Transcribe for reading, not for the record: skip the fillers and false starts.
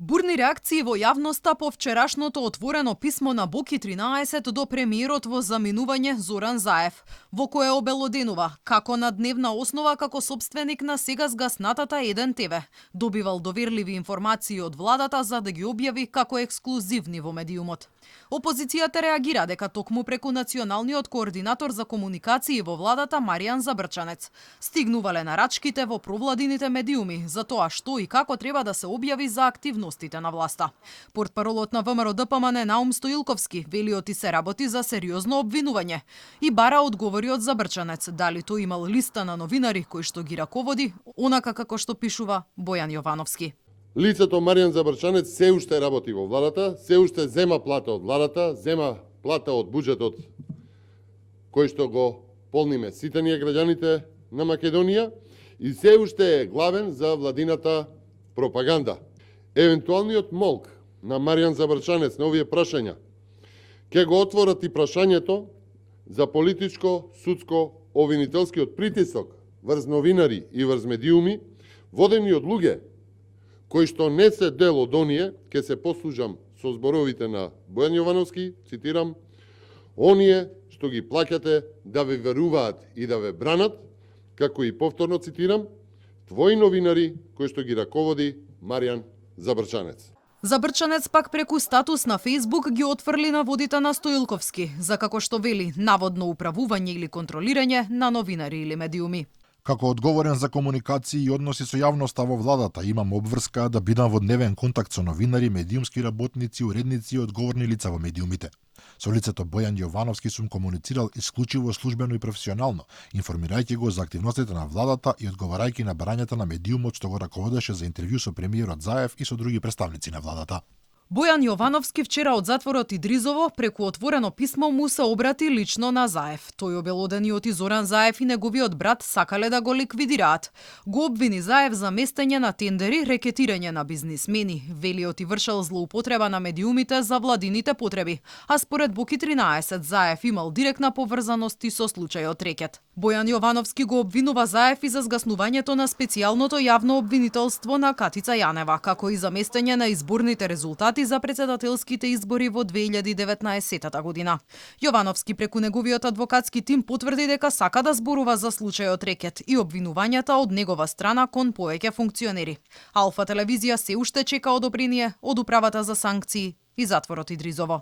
Бурни реакции во јавноста по вчерашното отворено писмо на Боки 13 до премиерот во заминување Зоран Заев, во кое обелоденува како на дневна основа како собственик на сега згаснатата 1 ТВ добивал доверливи информации од владата за да ги објави како ексклузивни во медиумот. Опозицијата реагира дека токму преку националниот координатор за комуникации во владата Маријан Забрчанец стигнувале нарачките во провладините медиуми за тоа што и како треба да се објави за активностите на власта. Портпаролот на ВМРО ДПМН Наум Стоилковски вели оти се работи за сериозно обвинување и бара одговори од Забрчанец дали тој имал листа на новинари кои што ги раководи, онака како што пишува Бојан Јовановски. Лицето Маријан Забрчанец се уште работи во владата, се уште зема плата од владата, зема плата од буџетот кој што го полниме сите ние граѓаните на Македонија и се уште е главен за владината пропаганда. Евентуалниот молк на Маријан Забрчанец на овие прашања ќе го отворат и прашањето за политичко, судско, обвинителскиот притисок врз новинари и врз медиуми, водени од луѓе кои што не се дел од оние, ќе се послужам со зборовите на Бојан Јовановски, цитирам, оние што ги плаќате да ве веруваат и да ве бранат, како и повторно цитирам, твои новинари кои што ги раководи Маријан Забрчанец. Забрчанец пак преку статус на Фејсбук ги отфрли наводите на Стоилковски, за како што вели наводно управување или контролирање на новинари или медиуми. Како одговорен за комуникации и односи со јавноста во владата, имам обврска да бидам во дневен контакт со новинари, медиумски работници, уредници и одговорни лица во медиумите. Со лицето Бојан Јовановски сум комуницирал исклучиво службено и професионално, информирајќи го за активностите на владата и одговарајќи на барањата на медиумот што го раководеше за интервју со премиерот Заев и со други представници на владата. Бојан Јовановски вчера од затворот Идризово преку отворено писмо му се обрати лично на Заев. Тој обелодениот и Зоран Заев и неговиот брат сакале да го ликвидираат. Го обвини Заев за местење на тендери, рекетирање на бизнисмени, велиот и вршел злоупотреба на медиумите за владините потреби, а според Боки 13 Заев имал директна поврзаност и со случајот рекет. Бојан Јовановски го обвинува Заев и за згаснувањето на специјалното јавно обвинителство на Катица Јанева, како и за местење на изборните резултати за председателските избори во 2019 година. Јовановски преку неговиот адвокатски тим потврди дека сака да зборува за случајот рекет и обвинувањата од негова страна кон повеќе функционери. Алфа телевизија се уште чека одобрение од управата за санкции и затворот Идризово.